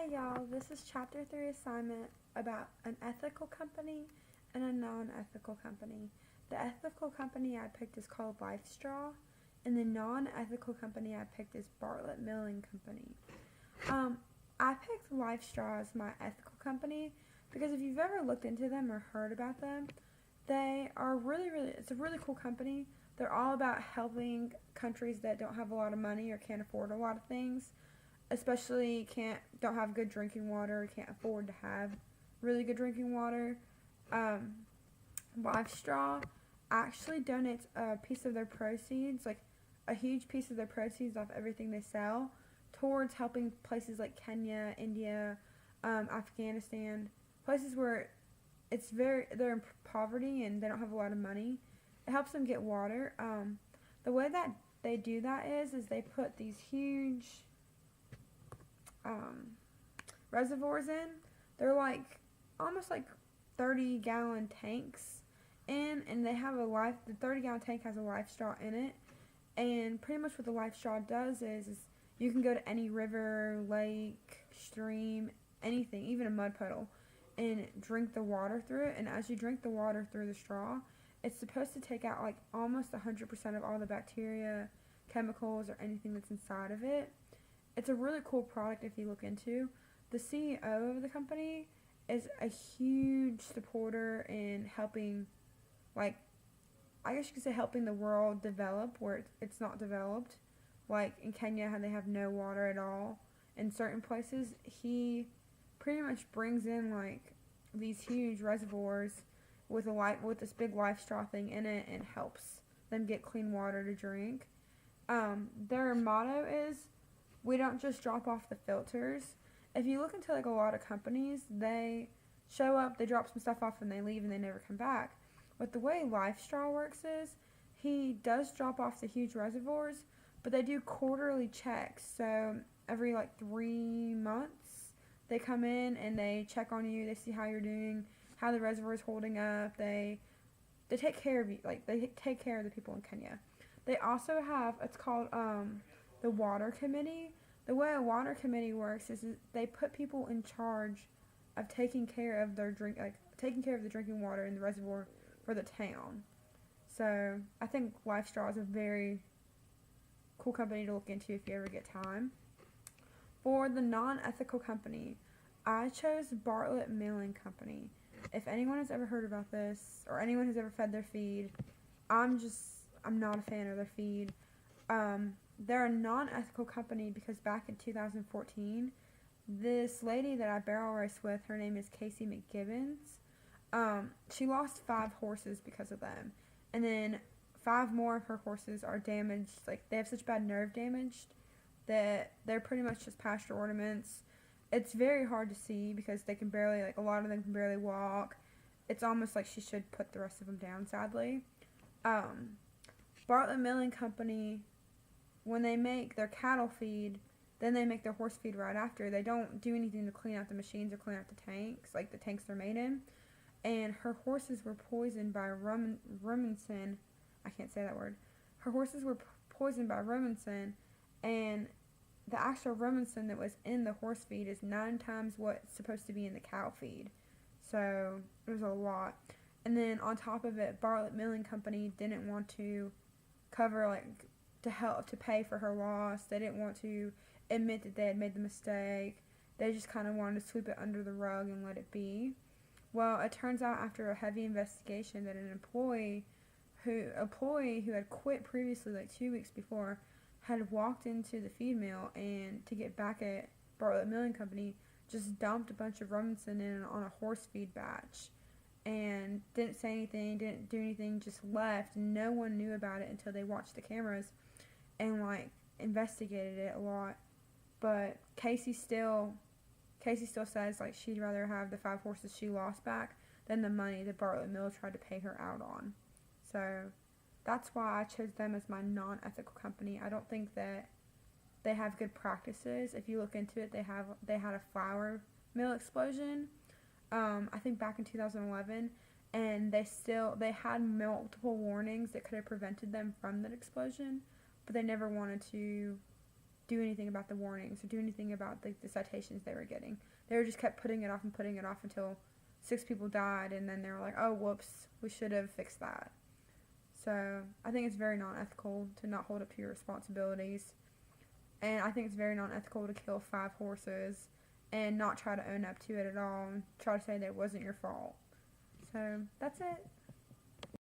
Hi y'all, this is chapter 3 assignment about an ethical company and a non-ethical company. The ethical company I picked is called LifeStraw, and the non-ethical company I picked is Bartlett Milling Company. I picked LifeStraw as my ethical company because if you've ever looked into them or heard about them, they are it's a really cool company. They're all about helping countries that don't have a lot of money or can't afford a lot of things, especially don't have good drinking water, can't afford to have really good drinking water. Um, LifeStraw actually donates a piece of their proceeds, like a huge piece of their proceeds off everything they sell, towards helping places like Kenya, India, Afghanistan, places where they're in poverty and they don't have a lot of money. It helps them get water. The way that they do that is they put these huge reservoirs in. They're like almost like 30-gallon tanks and they have the 30-gallon tank has a LifeStraw in it. And pretty much what the LifeStraw does is you can go to any river, lake, stream, anything, even a mud puddle, and drink the water through it. And as you drink the water through the straw, it's supposed to take out like almost 100% of all the bacteria, chemicals, or anything that's inside of it. It's a really cool product if you look into. The CEO of the company is a huge supporter in helping, like, I guess you could say helping the world develop where it's not developed. Like in Kenya, how they have no water at all. In certain places, he pretty much brings in like these huge reservoirs with this big LifeStraw thing in it and helps them get clean water to drink. Their motto is, we don't just drop off the filters. If you look into like a lot of companies, they show up, they drop some stuff off and they leave and they never come back. But the way LifeStraw works is he does drop off the huge reservoirs, but they do quarterly checks. So every like 3 months they come in and they check on you, they see how you're doing, how the reservoir is holding up. They take care of you, like they take care of the people in Kenya. They also have, it's called the water committee. The way a water committee works is they put people in charge of taking care of taking care of the drinking water in the reservoir for the town. So I think LifeStraw is a very cool company to look into if you ever get time. For the non-ethical company, I chose Bartlett Milling Company. If anyone has ever heard about this or anyone has ever fed their feed, I'm not a fan of their feed. They're a non-ethical company because back in 2014, this lady that I barrel race with, her name is Casey McGibbons, she lost 5 horses because of them. And then 5 more of her horses are damaged, like they have such bad nerve damage that they're pretty much just pasture ornaments. It's very hard to see because they can barely, like a lot of them can barely walk. It's almost like she should put the rest of them down, sadly. Bartlett Milling Company, when they make their cattle feed, then they make their horse feed right after. They don't do anything to clean out the machines or clean out the tanks, like the tanks they're made in. And her horses were poisoned by rumensin. I can't say that word. Her horses were poisoned by rumensin, and the actual rumensin that was in the horse feed is 9 times what's supposed to be in the cow feed. So it was a lot. And then on top of it, Bartlett Milling Company didn't want to cover, to pay for her loss. They didn't want to admit that they had made the mistake. They just kind of wanted to sweep it under the rug and let it be. Well, it turns out after a heavy investigation that an employee who had quit previously, like 2 weeks before, had walked into the feed mill and to get back at Bartlett Milling Company, just dumped a bunch of rumensin in on a horse feed batch and didn't say anything, didn't do anything, just left. No one knew about it until they watched the cameras and investigated it a lot. But Casey still says she'd rather have the 5 horses she lost back than the money that Bartlett Mill tried to pay her out on. So that's why I chose them as my non-ethical company. I don't think that they have good practices. If you look into it, they had a flour mill explosion, I think back in 2011, and they had multiple warnings that could have prevented them from that explosion, but they never wanted to do anything about the warnings or do anything about the citations they were getting. They were just kept putting it off and putting it off until 6 people died, and then they were like, oh, whoops, we should have fixed that. So I think it's very non-ethical to not hold up to your responsibilities. And I think it's very non-ethical to kill 5 horses and not try to own up to it at all and try to say that it wasn't your fault. So that's it.